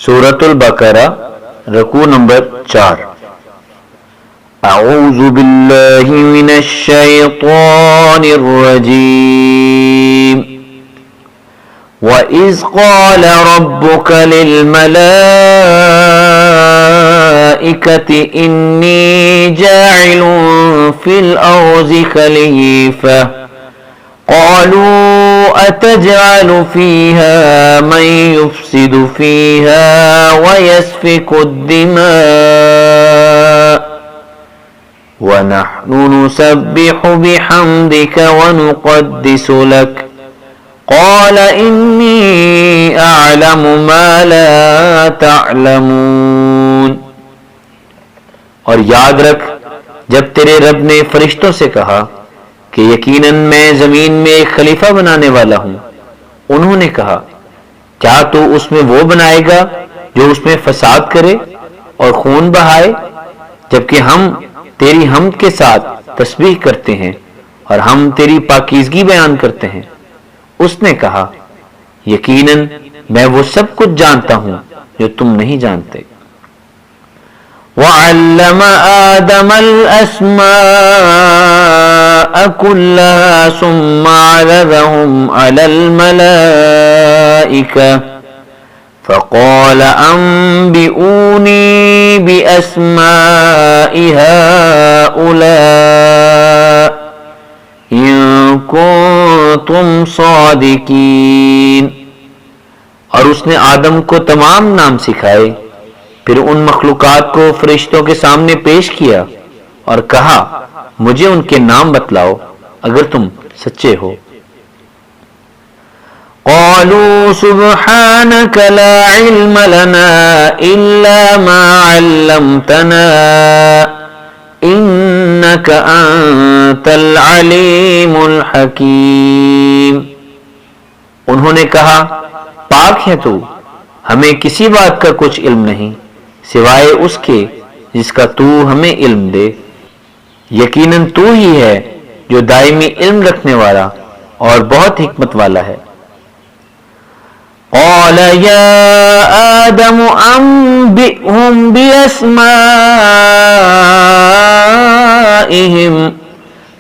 سورۃ البقرہ رکوع نمبر 4۔ اعوذ باللہ من الشیطان الرجیم۔ وَإِذْ قَالَ رَبُّكَ لِلْمَلَائِكَةِ إِنِّي جَاعِلٌ فِي الْأَرْضِ خَلِيفَةً قَالُوا أَتَجْعَلُ فِيهَا مَن يُفْسِدُ فِيهَا وَيَسْفِكُ الدِّمَاءَ وَنَحْنُ نُسَبِّحُ بِحَمْدِكَ وَنُقَدِّسُ لَكَ قَالَ إِنِّي أَعْلَمُ مَا لَا تَعْلَمُونَ۔ اور یاد رکھ جب تیرے رب نے فرشتوں سے کہا کہ یقیناً میں زمین میں ایک خلیفہ بنانے والا ہوں، انہوں نے کہا کیا تو اس میں وہ بنائے گا جو اس میں فساد کرے اور خون بہائے، جبکہ ہم تیری حمد کے ساتھ تسبیح کرتے ہیں اور ہم تیری پاکیزگی بیان کرتے ہیں۔ اس نے کہا یقیناً میں وہ سب کچھ جانتا ہوں جو تم نہیں جانتے۔ وَعَلَّمَ آدَمَ الْأَسْمَاءَ كُلَّهَا ثُمَّ عَرَضَهُمْ عَلَى الْمَلَائِكَةِ فَقَالَ أَنبِئُونِي بِأَسْمَاءِ هَؤُلَاءِ إِن كُنتُمْ صَادِقِينَ۔ اور اس نے آدم کو تمام نام سکھائے، پھر ان مخلوقات کو فرشتوں کے سامنے پیش کیا اور کہا مجھے ان کے نام بتلاؤ اگر تم سچے ہو۔ قالوا سبحانك لا علم لنا إلا ما علمتنا إنك أنت العليم الحكيم۔ انہوں نے کہا پاک ہے تو، ہمیں کسی بات کا کچھ علم نہیں سوائے اس کے جس کا تو ہمیں علم دے، یقیناً تو ہی ہے جو دائمی علم رکھنے والا اور بہت حکمت والا ہے۔ قال يا آدم أنبئهم بأسمائهم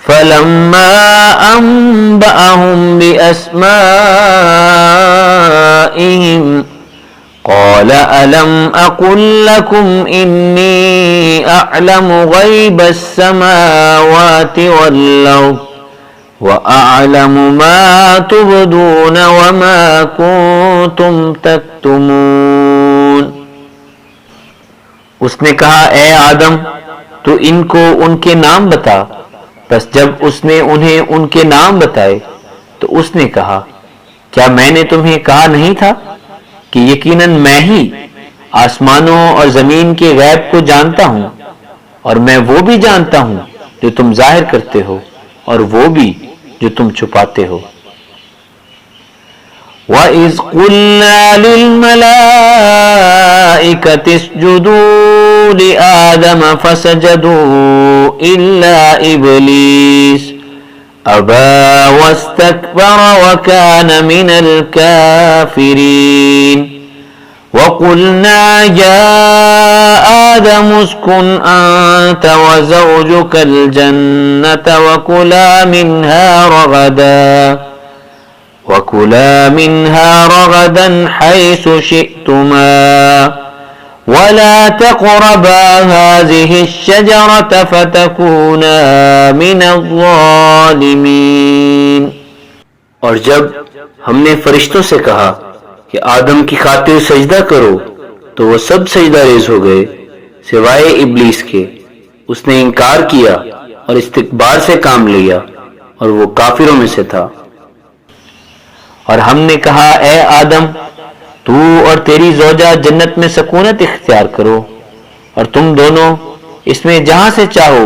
فلما أنبأهم بأسمائهم قال ألم أقل لكم إني أعلم غيب السماوات والأرض وأعلم ما تبدون وما كنتم تكتمون۔ اس نے کہا اے آدم تو ان کو ان کے نام بتا۔ بس جب اس نے انہیں ان کے نام بتائے تو اس نے کہا کیا میں نے تمہیں کہا نہیں تھا کہ یقیناً میں ہی آسمانوں اور زمین کے غیب کو جانتا ہوں، اور میں وہ بھی جانتا ہوں جو تم ظاہر کرتے ہو اور وہ بھی جو تم چھپاتے ہو۔ وَإِذْ قُلْنَا لِلْمَلَائِكَةِ اسْجُدُوا لِآدَمَ فَسَجَدُوا إِلَّا إِبْلِيسَ أَبَى وَاسْتَكْبَرَ وَكَانَ مِنَ الْكَافِرِينَ۔ وَقُلْنَا يَا آدَمُ اسْكُنْ أَنْتَ وَزَوْجُكَ الْجَنَّةَ وَكُلَا مِنْهَا رَغَدًا حَيْثُ شِئْتُمَا وَلَا تَقْرَبَا هَٰذِهِ الشَّجَرَةَ فَتَكُونَا مِنَ الظَّالِمِينَ۔ اور جب ہم نے فرشتوں سے کہا کہ آدم کی خاطر سجدہ کرو تو وہ سب سجدہ ریز ہو گئے سوائے ابلیس کے، اس نے انکار کیا اور استکبار سے کام لیا اور وہ کافروں میں سے تھا۔ اور ہم نے کہا اے آدم تو اور تیری زوجہ جنت میں سکونت اختیار کرو اور تم دونوں اس میں جہاں سے چاہو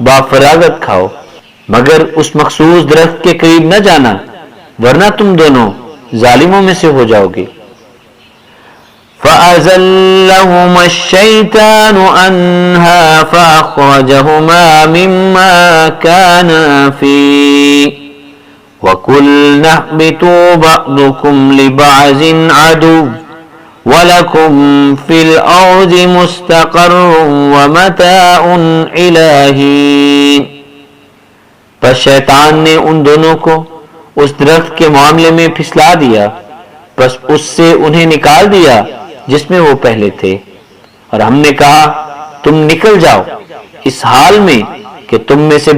بافراغت کھاؤ، مگر اس مخصوص درخت کے قریب نہ جانا ورنہ تم دونوں ظالموں میں سے ہو جاؤ گے۔ فَأَزَلَّهُمَا الشَّيْطَانُ عَنْهَا فَأَخْرَجَهُمَا مِمَّا كَانَا فِيهِ وَقُلْنَا اهْبِطُوا بَعْضُكُمْ لِبَعْضٍ عَدُوٌّ وَلَكُمْ فِي الْأَرْضِ مُسْتَقَرٌّ وَمَتَاعٌ إِلَىٰ حِينٍ۔ پس شیطان نے ان دونوں کو اس درخت کے معاملے میں پھسلا دیا، بس اس سے انہیں نکال دیا جس میں وہ پہلے تھے، اور ہم نے کہا تم نکل جاؤ، اس حال میں کہ تم میں سے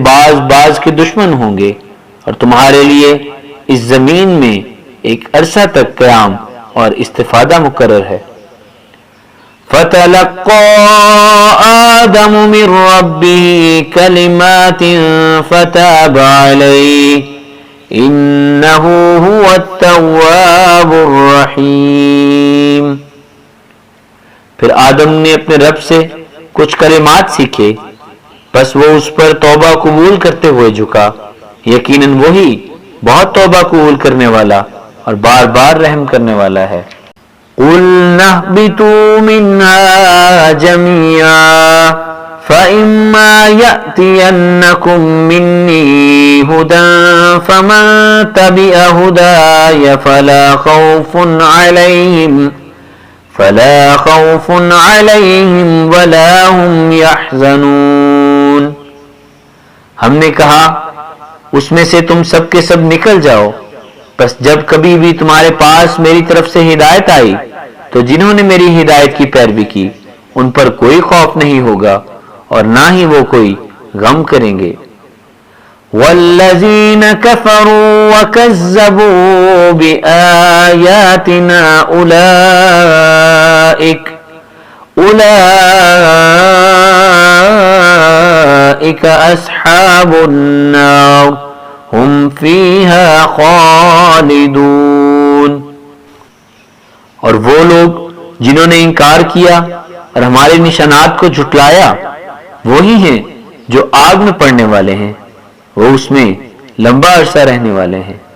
بعض کے دشمن ہوں گے، اور تمہارے لیے اس زمین میں ایک عرصہ تک قیام اور استفادہ مقرر ہے۔ فَتَلَقَّى آدَمُ مِن رَّبِّهِ كَلِمَاتٍ فَتَابَ عَلَيْهِ إِنَّهُ هُوَ التَّوَّابُ الرَّحِيمُ۔ پھر آدم نے اپنے رب سے کچھ کلمات سیکھے، بس وہ اس پر توبہ قبول کرتے ہوئے جھکا، یقیناً وہی بہت توبہ قبول کرنے والا اور بار بار رحم کرنے والا ہے۔ قُلْنَا اهْبِطُوا مِنْهَا جَمِيعًا فَإِمَّا يَأْتِيَنَّكُم مِّنِّي هُدًى فَمَن تَبِعَ هُدَايَ فَلَا خَوْفٌ عَلَيْهِمْ وَلَا هُمْ يَحْزَنُونَ۔ ہم نے کہا اس میں سے تم سب کے سب نکل جاؤ، بس جب کبھی بھی تمہارے پاس میری طرف سے ہدایت آئی تو جنہوں نے میری ہدایت کی پیروی کی ان پر کوئی خوف نہیں ہوگا اور نہ ہی وہ کوئی غم کریں گے۔ وَالَّذِينَ كَفَرُوا وَكَذَّبُوا بِآيَاتِنَا أُولَئِكَ أَصْحَابُ النَّارِ هُمْ فِيهَا خَالِدُونَ۔ اور وہ لوگ جنہوں نے انکار کیا اور ہمارے نشانات کو جھٹلایا وہی ہیں جو آگ میں پڑنے والے ہیں، وہ اس میں لمبا عرصہ رہنے والے ہیں۔